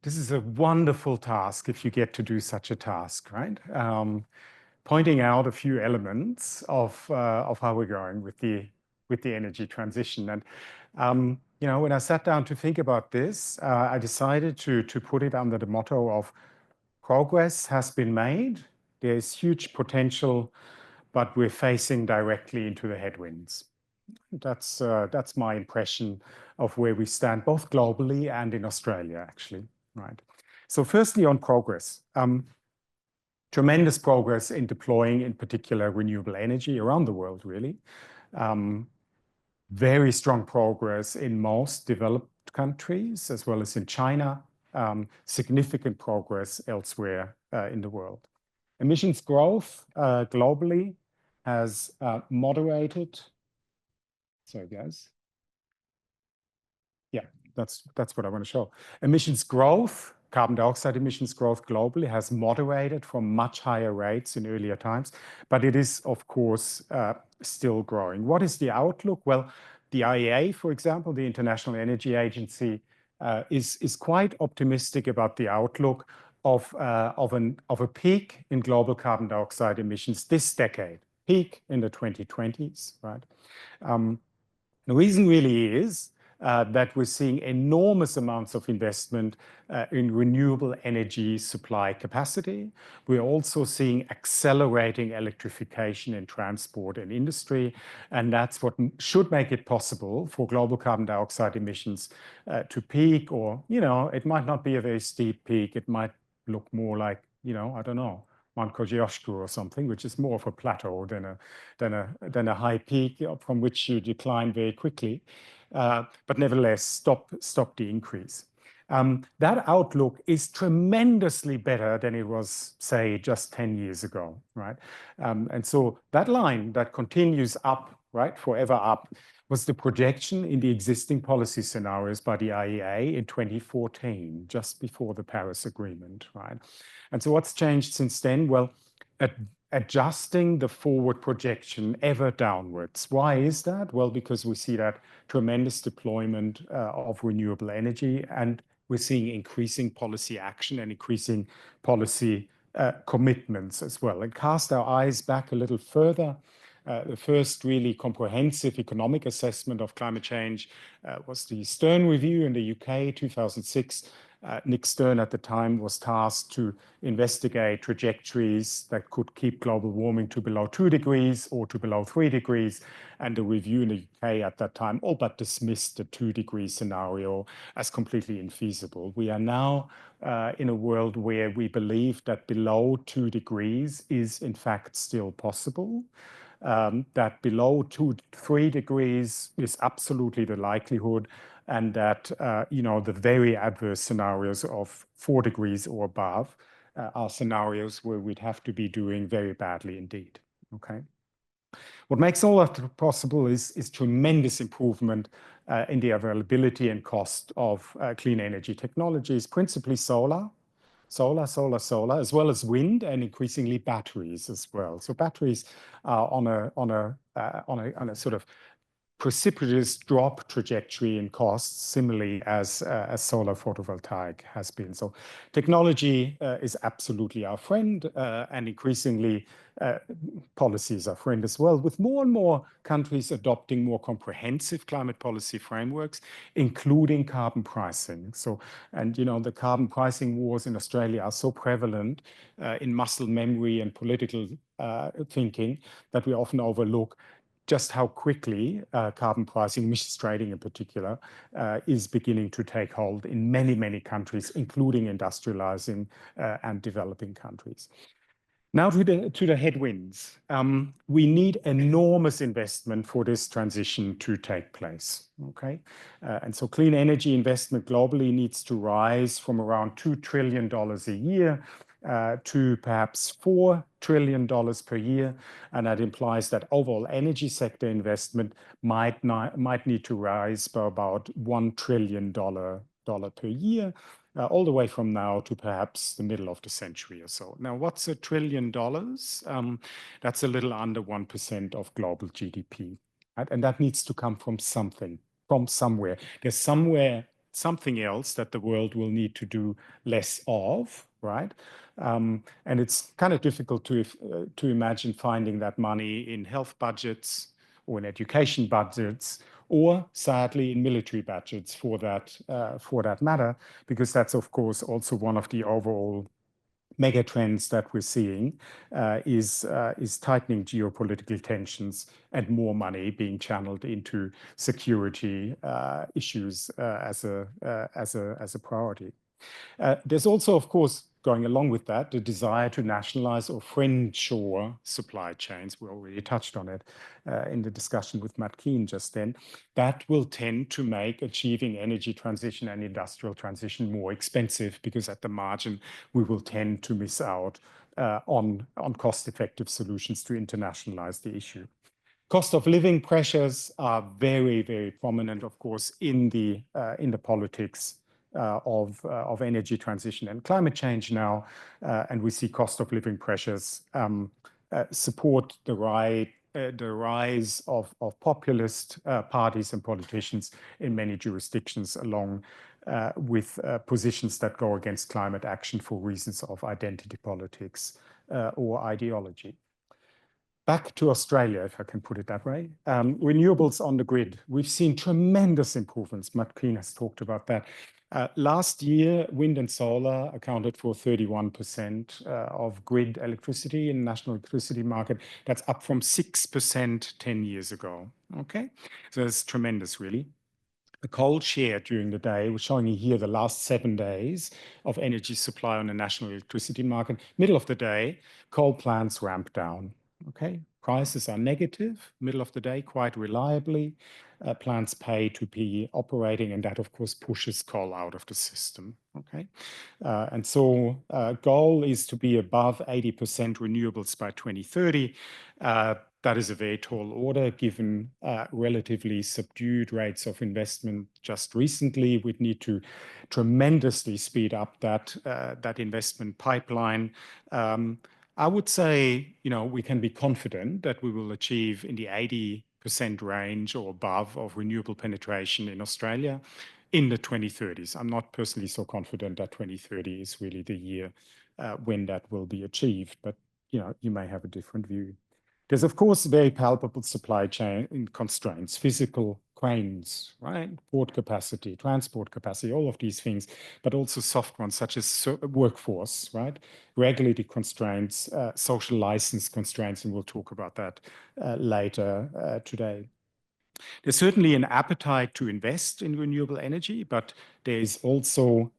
this is a wonderful task if you get to do such a task, right? Pointing out a few elements of how we're going with the energy transition. And you know, when I sat down to think about this, I decided to put it under the motto of progress has been made. There's huge potential, but we're facing directly into the headwinds. That's my impression of where we stand, both globally and in Australia, actually, right? So firstly, on progress. Tremendous progress in deploying, in particular, renewable energy around the world, really. Very strong progress in most developed countries, as well as in China. Significant progress elsewhere in the world. Emissions growth globally has moderated. Sorry, guys. Yeah, that's what I want to show. Emissions growth, carbon dioxide emissions growth globally has moderated from much higher rates in earlier times, but it is, of course, still growing. What is the outlook? Well, the IEA, for example, the International Energy Agency, is quite optimistic about the outlook of a peak in global carbon dioxide emissions this decade, peak in the 2020s, right? The reason really is that we're seeing enormous amounts of investment in renewable energy supply capacity. We're also seeing accelerating electrification in transport and industry, and that's what should make it possible for global carbon dioxide emissions to peak, or, you know, it might not be a very steep peak. It might look more like, you know, I don't know, Mount Kosciuszko or something, which is more of a plateau than a high peak from which you decline very quickly, but nevertheless stop the increase. That outlook is tremendously better than it was, say, just 10 years ago, right? And so that line that continues up, right, forever up, was the projection in the existing policy scenarios by the IEA in 2014, just before the Paris Agreement, right? And so what's changed since then? Well, adjusting the forward projection ever downwards. Why is that? Well, because we see that tremendous deployment of renewable energy, and we're seeing increasing policy action and increasing policy commitments as well. And cast our eyes back a little further. The first really comprehensive economic assessment of climate change was the Stern Review in the UK, 2006. Nick Stern at the time was tasked to investigate trajectories that could keep global warming to below 2 degrees or to below 3 degrees. And the review in the UK at that time all but dismissed the 2-degree scenario as completely infeasible. We are now in a world where we believe that below 2 degrees is in fact still possible. That below 3 degrees is absolutely the likelihood, and that you know, the very adverse scenarios of 4 degrees or above are scenarios where we'd have to be doing very badly indeed. Okay. What makes all of that possible is tremendous improvement in the availability and cost of clean energy technologies, principally solar, as well as wind, and increasingly batteries as well. So batteries are on a sort of precipitous drop trajectory in costs, similarly as solar photovoltaic has been. So technology is absolutely our friend, and increasingly policy is our friend as well, with more and more countries adopting more comprehensive climate policy frameworks, including carbon pricing. So, and you know, the carbon pricing wars in Australia are so prevalent in muscle memory and political thinking that we often overlook just how quickly carbon pricing, emissions trading in particular, is beginning to take hold in many, many countries, including industrializing and developing countries. Now to the headwinds. We need enormous investment for this transition to take place, okay? And so clean energy investment globally needs to rise from around $2 trillion a year to perhaps $4 trillion per year, and that implies that overall energy sector investment might need to rise by about $1 trillion per year, all the way from now to perhaps the middle of the century or so. Now, what's $1 trillion? That's a little under 1% of global GDP, right? And that needs to come from something, from somewhere. There's something else that the world will need to do less of, right? And it's kind of difficult to imagine finding that money in health budgets or in education budgets, or sadly in military budgets for that matter, because that's of course also one of the overall mega trends that we're seeing is tightening geopolitical tensions and more money being channeled into security issues as a priority. There's also, of course, going along with that, the desire to nationalize or friendshore supply chains. We already touched on it in the discussion with Matt Keane just then. That will tend to make achieving energy transition and industrial transition more expensive, because at the margin, we will tend to miss out on cost-effective solutions to internationalize the issue. Cost of living pressures are very, very prominent, of course, in the politics of energy transition and climate change now, and we see cost of living pressures support the rise of populist parties and politicians in many jurisdictions, along with positions that go against climate action for reasons of identity politics or ideology. Back to Australia, if I can put it that way. Renewables on the grid. We've seen tremendous improvements. Matt Keane has talked about that. Last year, wind and solar accounted for 31% of grid electricity in the national electricity market. That's up from 6% 10 years ago. Okay, so it's tremendous, really. The coal share during the day, we're showing you here the last 7 days of energy supply on the national electricity market. Middle of the day, coal plants ramp down. Okay, prices are negative, middle of the day, quite reliably. Plants pay to be operating, and that, of course, pushes coal out of the system. Okay, and so goal is to be above 80% renewables by 2030. That is a very tall order, given relatively subdued rates of investment just recently. We'd need to tremendously speed up that investment pipeline. I would say, we can be confident that we will achieve in the 80% range or above of renewable penetration in Australia in the 2030s. I'm not personally so confident that 2030 is really the year when that will be achieved, but you may have a different view. There's, of course, very palpable supply chain constraints, physical cranes, right? Port capacity, transport capacity, all of these things, but also soft ones such as workforce, right? Regulatory constraints, social license constraints, and we'll talk about that later today. There's certainly an appetite to invest in renewable energy, but there is also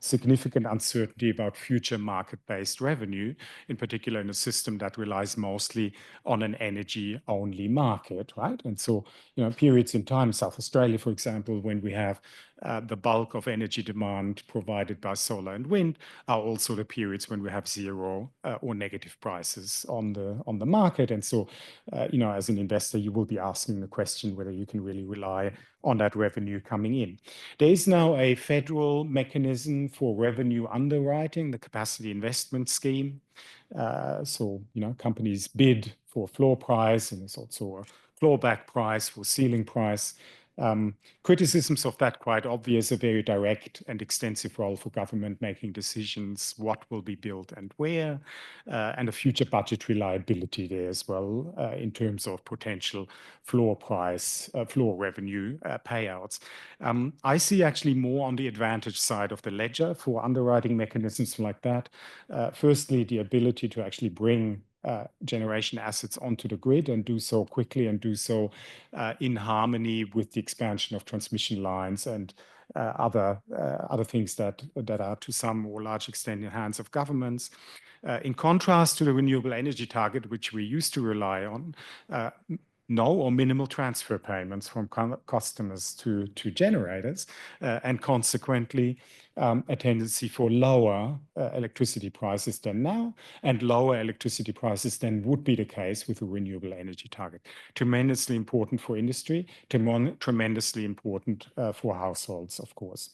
significant uncertainty about future market-based revenue, in particular in a system that relies mostly on an energy-only market, right? And so, periods in time, South Australia, for example, when we have the bulk of energy demand provided by solar and wind, are also the periods when we have zero or negative prices on the market. And so, as an investor, you will be asking the question whether you can really rely on that revenue coming in. There is now a federal mechanism for revenue underwriting, the Capacity Investment Scheme. So, companies bid for floor price, and there's also a clawback price for ceiling price. Criticisms of that quite obvious, a very direct and extensive role for government making decisions, what will be built and where, and a future budgetary liability there as well in terms of potential floor price, floor revenue payouts. I see actually more on the advantage side of the ledger for underwriting mechanisms like that. Firstly, the ability to actually bring generation assets onto the grid and do so quickly and do so in harmony with the expansion of transmission lines and other things that are to some or large extent in the hands of governments. In contrast to the renewable energy target, which we used to rely on, no or minimal transfer payments from customers to generators, and consequently a tendency for lower electricity prices than now, and lower electricity prices than would be the case with a renewable energy target. Tremendously important for industry, tremendously important for households, of course.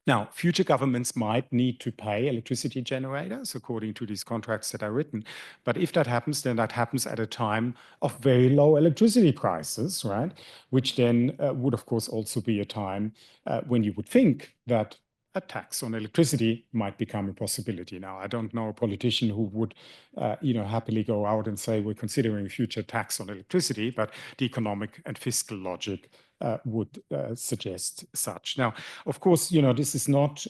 Now, future governments might need to pay electricity generators according to these contracts that are written. But if that happens, then that happens at a time of very low electricity prices, right? Which then would, of course, also be a time when you would think that a tax on electricity might become a possibility. Now, I don't know a politician who would, happily go out and say we're considering a future tax on electricity, but the economic and fiscal logic would suggest such. Now, of course, this is not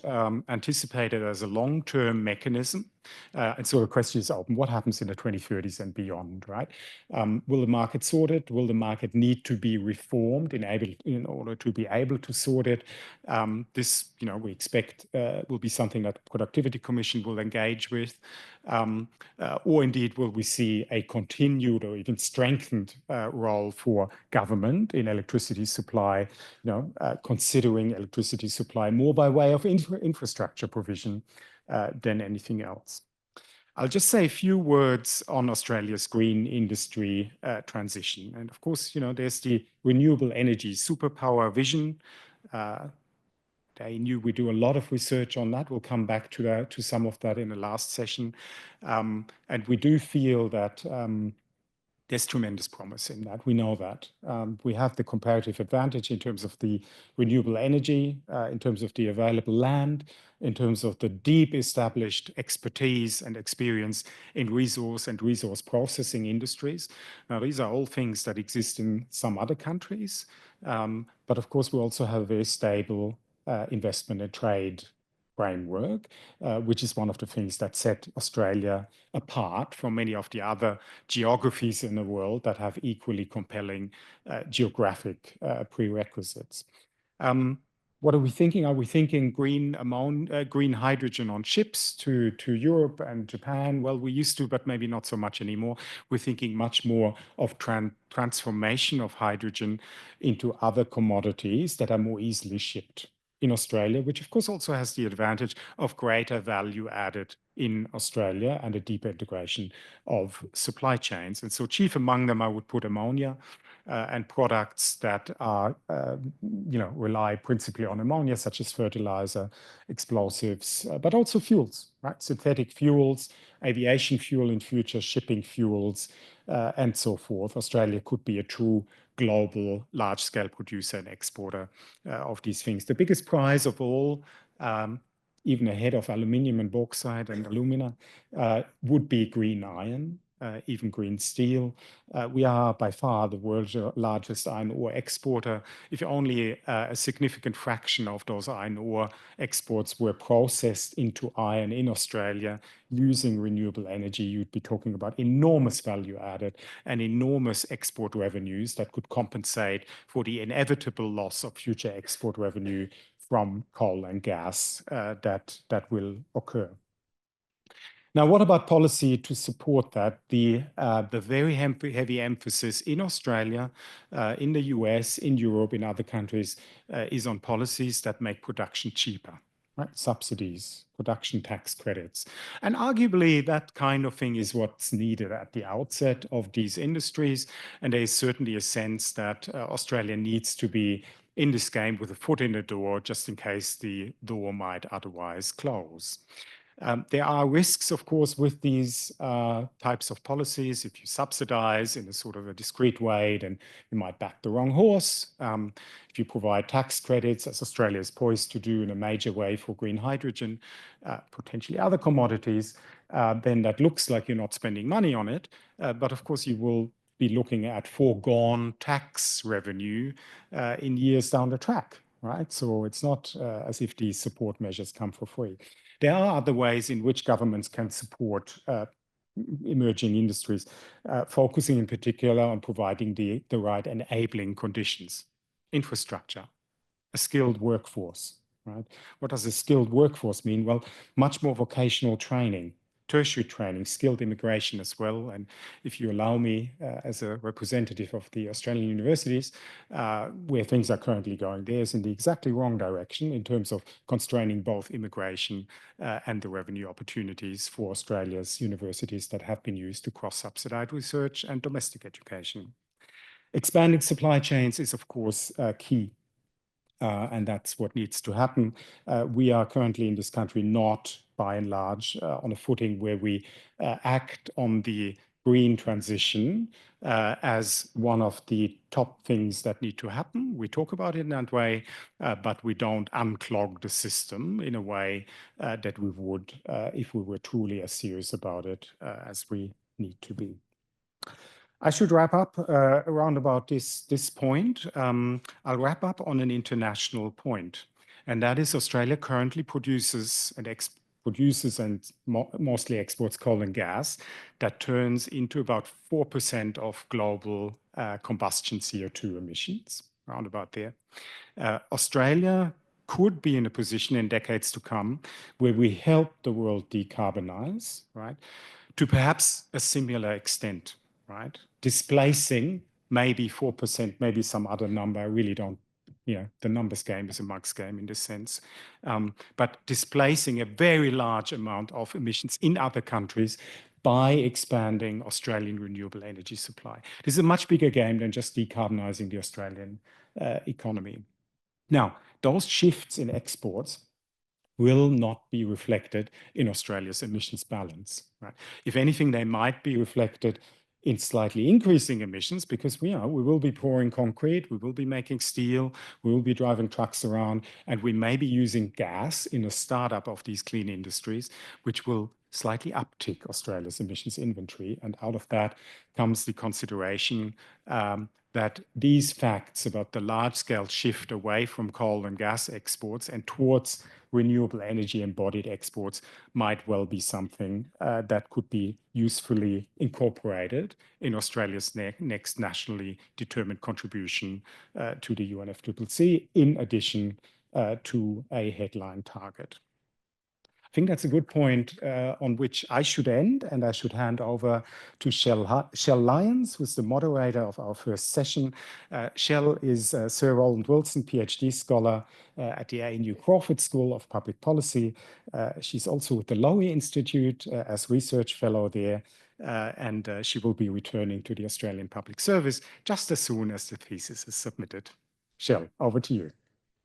anticipated as a long-term mechanism. And so the question is open, what happens in the 2030s and beyond, right? Will the market sort it? Will the market need to be reformed in order to be able to sort it? This, we expect will be something that the Productivity Commission will engage with. Or indeed, will we see a continued or even strengthened role for government in electricity supply, considering electricity supply more by way of infrastructure provision than anything else. I'll just say a few words on Australia's green industry transition. And of course, there's the renewable energy superpower vision. We do a lot of research on that. We'll come back to some of that in the last session. And we do feel that there's tremendous promise in that. We know that. We have the comparative advantage in terms of the renewable energy, in terms of the available land, in terms of the deep established expertise and experience in resource and resource processing industries. Now, these are all things that exist in some other countries. But of course, we also have a very stable investment and trade framework, which is one of the things that set Australia apart from many of the other geographies in the world that have equally compelling geographic prerequisites. What are we thinking? Are we thinking green hydrogen on ships to Europe and Japan? Well, we used to, but maybe not so much anymore. We're thinking much more of transformation of hydrogen into other commodities that are more easily shipped in Australia, which of course also has the advantage of greater value added in Australia and a deeper integration of supply chains. And so chief among them, I would put ammonia and products that are, rely principally on ammonia, such as fertilizer, explosives, but also fuels, right? Synthetic fuels, aviation fuel in future, shipping fuels, and so forth. Australia could be a true global large-scale producer and exporter of these things. The biggest prize of all, even ahead of aluminium and bauxite and alumina, would be green iron, even green steel. We are by far the world's largest iron ore exporter. If only a significant fraction of those iron ore exports were processed into iron in Australia using renewable energy, you'd be talking about enormous value added and enormous export revenues that could compensate for the inevitable loss of future export revenue from coal and gas that will occur. Now, what about policy to support that? The very heavy emphasis in Australia, in the US, in Europe, in other countries, is on policies that make production cheaper, right? Subsidies, production tax credits. And arguably, that kind of thing is what's needed at the outset of these industries. And there is certainly a sense that Australia needs to be in this game with a foot in the door, just in case the door might otherwise close. There are risks, of course, with these types of policies. If you subsidize in a sort of a discrete way, then you might back the wrong horse. If you provide tax credits, as Australia is poised to do in a major way for green hydrogen, potentially other commodities, then that looks like you're not spending money on it. But of course, you will be looking at foregone tax revenue in years down the track, right? So it's not as if these support measures come for free. There are other ways in which governments can support emerging industries, focusing in particular on providing the right enabling conditions, infrastructure, a skilled workforce, right? What does a skilled workforce mean? Well, much more vocational training, tertiary training, skilled immigration as well. And if you allow me, as a representative of the Australian universities, where things are currently going, there's in the exactly wrong direction in terms of constraining both immigration and the revenue opportunities for Australia's universities that have been used to cross-subsidize research and domestic education. Expanding supply chains is, of course, key. and that's what needs to happen. We are currently in this country not, by and large, on a footing where we act on the green transition as one of the top things that need to happen. We talk about it in that way, but we don't unclog the system in a way that we would if we were truly as serious about it as we need to be. I should wrap up around about this point. I'll wrap up on an international point, and that is Australia currently produces and mostly exports coal and gas that turns into about 4% of global combustion CO2 emissions, around about there. Australia could be in a position in decades to come where we help the world decarbonize, right, to perhaps a similar extent, right? Displacing maybe 4%, maybe some other number. I really don't, the numbers game is a mug's game in this sense. But displacing a very large amount of emissions in other countries by expanding Australian renewable energy supply. This is a much bigger game than just decarbonizing the Australian economy. Now, those shifts in exports will not be reflected in Australia's emissions balance, right? If anything, they might be reflected in slightly increasing emissions because we will be pouring concrete, we will be making steel, we will be driving trucks around, and we may be using gas in a startup of these clean industries, which will slightly uptick Australia's emissions inventory. And out of that comes the consideration that these facts about the large-scale shift away from coal and gas exports and towards renewable energy embodied exports might well be something that could be usefully incorporated in Australia's next nationally determined contribution to the UNFCCC, in addition to a headline target. I think that's a good point on which I should end, and I should hand over to Shell Lyons, who's the moderator of our first session. Shell is Sir Roland Wilson, PhD scholar at the ANU Crawford School of Public Policy. She's also with the Lowy Institute as research fellow there, and she will be returning to the Australian Public Service just as soon as the thesis is submitted. Shell, over to you.